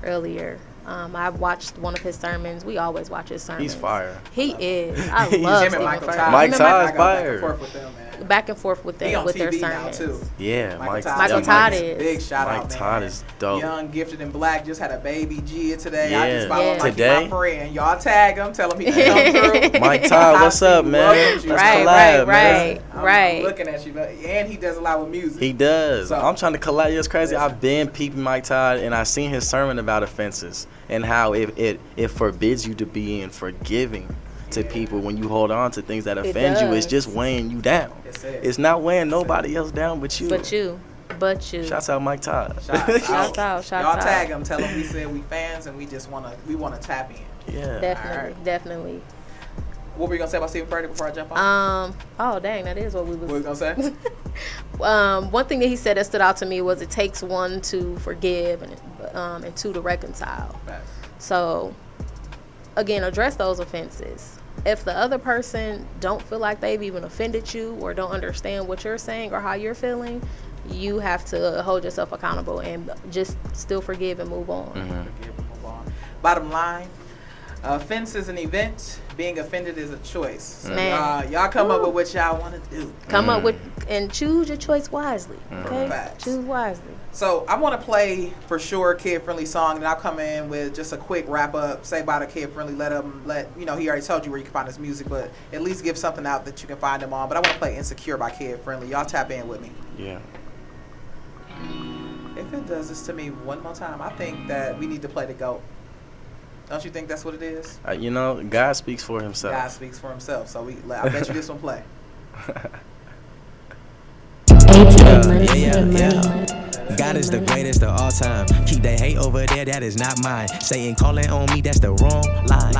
earlier. I watched one of his sermons. We always watch his sermons. He's fire. He is. I love him and Michael Todd. Mike Todd's Back fire. and forth with them, man. Back and forth with them with their TV sermons. now too. Yeah, Michael Todd is. Big shout out, Mike man. Todd is dope. Young, gifted, and black. Just had a baby Gia today. Yeah. I just follow him like Today? he's my friend. Y'all tag him. Tell him he can come through. Mike Todd, what's up, man? Let's collab, man. I'm looking at you, and he does a lot with music. He does. So- I'm trying to collab. It's crazy. I've been peeping Mike Todd, and I seen his sermon about offenses and how it forbids you to be forgiving to people when you hold on to things that offend you. It's just weighing you down. It's not weighing nobody else down but you. But you. Shouts out Mike Todd. Shouts out. Y'all tag him. Tell him we said we fans and we just wanna tap in. Yeah. Definitely. What were you gonna say about Stephen Furtick before I jump on? Oh dang, that is what we was. What were you gonna say? One thing that he said that stood out to me was it takes one to forgive and two to reconcile. Right. So again, address those offenses. If the other person don't feel like they've even offended you or don't understand what you're saying or how you're feeling, you have to hold yourself accountable and just still forgive and move on. Forgive and move on. Bottom line, offense is an event. Being offended is a choice. So y'all come up with what y'all want to do. Come up with and choose your choice wisely. Okay, Facts. choose wisely. So I want to play for sure a kid-friendly song, and I'll come in with just a quick wrap-up. Say about a kid-friendly. He already told you where you can find his music, but at least give something out that you can find him on. But I want to play "Insecure" by Kid-Friendly. Y'all tap in with me. Yeah. If it does this to me one more time, I think that we need to play the GOAT. Don't you think that's what it is? God speaks for himself. God speaks for himself. So I bet you this one play. God is the greatest of all time. Keep that hate over there, that is not mine. Satan calling on me, that's the wrong line.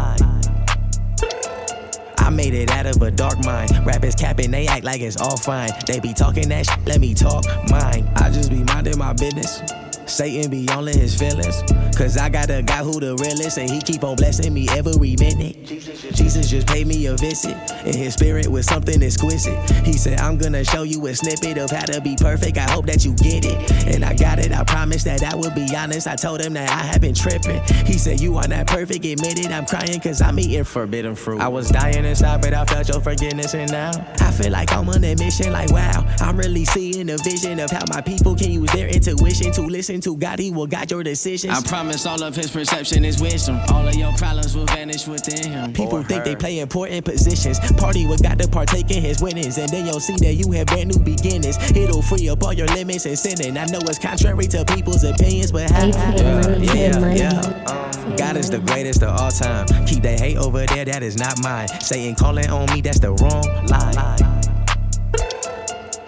I made it out of a dark mind. Rappers capping, they act like it's all fine. They be talking that shit, let me talk mine. I just be minding my business. Satan be all in his feelings. Cause I got a guy who the realest, and he keep on blessing me every minute. Jesus just paid me a visit, and his spirit was something exquisite. He said, I'm gonna show you a snippet of how to be perfect. I hope that you get it. And I got it, I promised that I would be honest. I told him that I have been tripping. He said, you are not perfect, admit it. I'm crying cause I'm eating forbidden fruit. I was dying inside, but I felt your forgiveness, and now I feel like I'm on a mission, like wow. I'm really seeing a vision of how my people can use their intuition to listen to God. He will guide your decisions. I promise all of his perception is wisdom. All of your problems will vanish within him. People think they play important positions. Party with God to partake in his winnings, and then you'll see that you have brand new beginnings. It'll free up all your limits and sinning. I know it's contrary to people's opinions, but how? God is the greatest of all time. Keep that hate over there, that is not mine. Satan calling on me, that's the wrong line.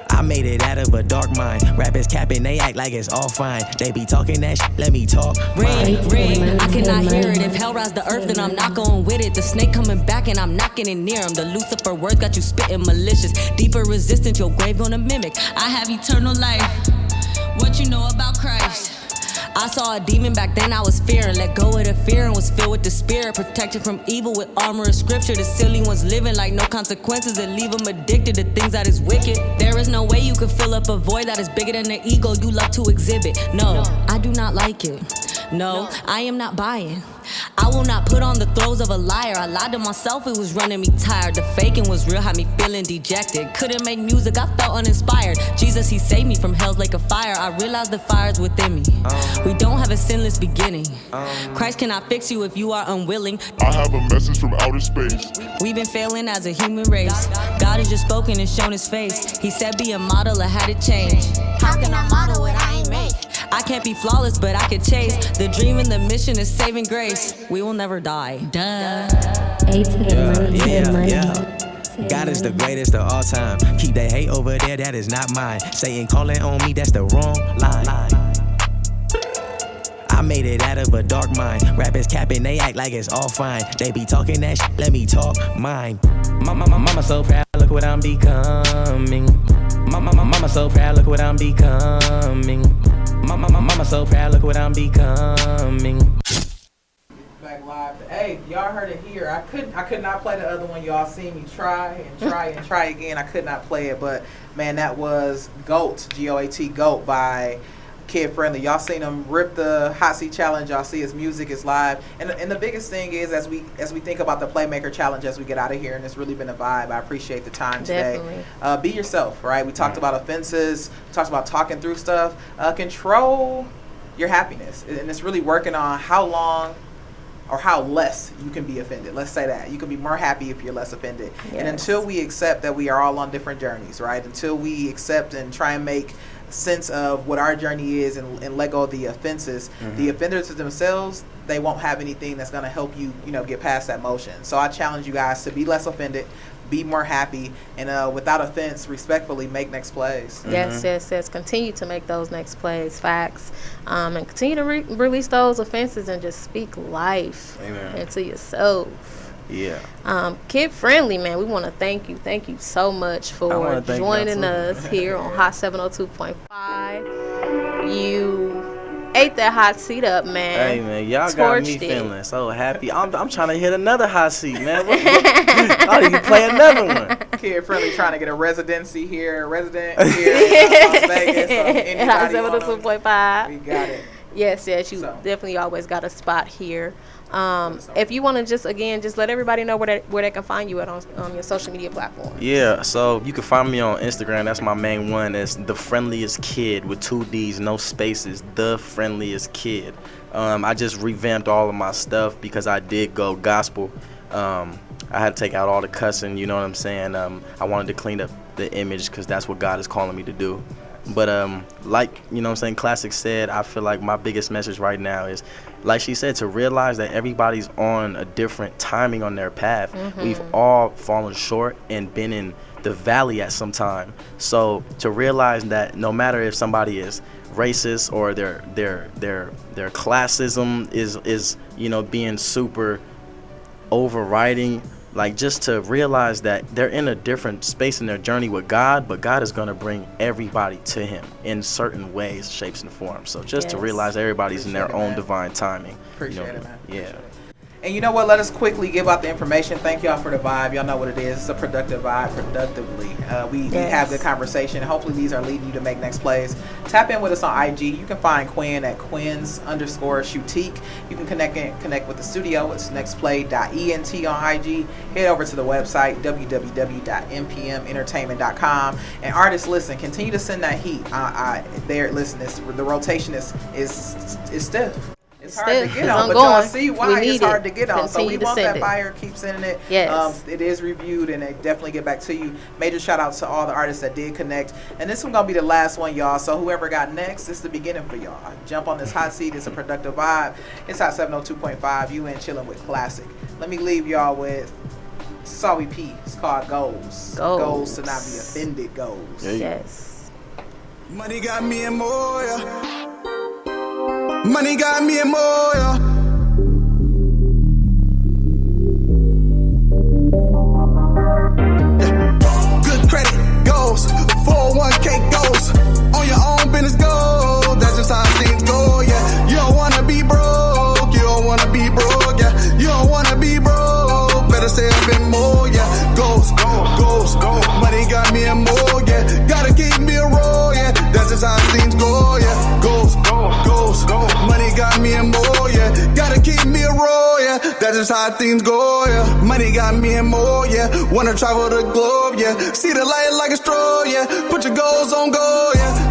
I made it out of a dark mind. Rappers capping, they act like it's all fine. They be talking that shit, let me talk. Ring, I cannot hear it. If hell rise the earth, then I'm not going with it. The snake coming back and I'm not getting near him. The Lucifer words got you spitting malicious. Deeper resistance, your grave gonna mimic. I have eternal life. What you know about Christ? I saw a demon back then, I was fearing. Let go of the fear and was filled with the spirit. Protected from evil with armor of scripture. The silly ones living like no consequences and leave them addicted to things that is wicked. There is no way you can fill up a void that is bigger than the ego you love to exhibit. No, I do not like it. No, I am not buying. I will not put on the throes of a liar. I lied to myself, it was running me tired. The faking was real, had me feeling dejected. Couldn't make music, I felt uninspired. Jesus, he saved me from hell's lake of fire. I realized the fire's within me. We don't have a sinless beginning. Christ cannot fix you if you are unwilling. I have a message from outer space. We've been failing as a human race. God has just spoken and shown his face. He said be a model, I had to change. How can I model what I ain't made? I can't be flawless, but I could chase. The dream and the mission is saving grace. We will never die. Duh. God is the greatest of all time. Keep that hate over there, that is not mine. Satan calling on me, that's the wrong line. I made it out of a dark mind. Rappers capping, they act like it's all fine. They be talking that shit, let me talk mine. Mama so proud, look what I'm becoming. Mama so proud, look what I'm becoming. Mama so proud, look what I'm becoming. Back live. Hey, y'all heard it here. I could not play the other one. Y'all seen me try and try again. I could not play it, but man, that was GOAT, GOAT, GOAT by Kid Friendly. Y'all seen him rip the hot seat challenge. Y'all see his music is live. And the biggest thing is as we think about the Playmaker challenge as we get out of here, and it's really been a vibe. I appreciate the time today. Definitely. Be yourself, right? We talked about offenses, talked about talking through stuff. Control your happiness. And it's really working on how long or how less you can be offended. Let's say that. You can be more happy if you're less offended. Yes. And until we accept that we are all on different journeys, right? Until we accept and try and make sense of what our journey is and let go of the offenses, the offenders themselves, they won't have anything that's going to help you, get past that motion. So I challenge you guys to be less offended, be more happy, and without offense, respectfully make next plays. Yes. Continue to make those next plays, facts, and continue to release those offenses and just speak life into yourself. Yeah. Kid Friendly, man, we want to thank you. Thank you so much for joining us here on Hot 702.5. You ate that hot seat up, man. Hey, man, y'all got me feeling so happy. I'm trying to hit another hot seat, man. I need to play another one. Kid Friendly trying to get a resident here in Las Vegas. So Hot 702.5. We got it. Yes, you definitely always got a spot here. If you want to just let everybody know where they can find you on your social media platforms. Yeah, so you can find me on Instagram. That's my main one. It's The Friendliest Kid with 2 D's, no spaces. The Friendliest Kid. I just revamped all of my stuff because I did go gospel. I had to take out all the cussing, you know what I'm saying? I wanted to clean up the image because that's what God is calling me to do. But Classic said, I feel like my biggest message right now is, like she said, to realize that everybody's on a different timing on their path. We've all fallen short and been in the valley at some time. So to realize that no matter if somebody is racist or their classism is being super overriding, like just to realize that they're in a different space in their journey with God, but God is going to bring everybody to him in certain ways, shapes, and forms. So just to realize everybody's in their own divine timing. Appreciate it, man. Yeah. And you know what? Let us quickly give out the information. Thank y'all for the vibe. Y'all know what it is. It's a productive vibe, productively. We have good conversation. Hopefully these are leading you to make next plays. Tap in with us on IG. You can find Quinn at Quins_Shoutique. You can connect with the studio. It's nextplay.ent on IG. Head over to the website, www.mpmentertainment.com. And artists, listen, continue to send that heat. The rotation is stiff. It's hard to get on, but y'all see why it's hard to get on. So we want that fire. Keep sending it. Yes. It is reviewed, and they definitely get back to you. Major shout out to all the artists that did connect. And this one going to be the last one, y'all. So whoever got next, this is the beginning for y'all. Jump on this hot seat. It's a productive vibe. It's Hot 702.5. You in chilling with Classic. Let me leave y'all with Sawi P. It's called Goals. Goals to not be offended. Goals. Yes. Money got me in more. Money got me in more. Good credit goes, 401k goes, on your own business goes. That's just how things go, yeah. You don't wanna be broke, you don't wanna be broke, yeah. You don't wanna be broke, better stay up in more, yeah. Goes, money got me in more, yeah. Gotta keep me a roll, yeah. That's just how things go, yeah. Goes, money got me in more, yeah. Gotta keep me a roll, yeah. That's just how things go, yeah. Money got me in more, yeah. Wanna travel the globe, yeah. See the light like a straw, yeah. Put your goals on go, yeah.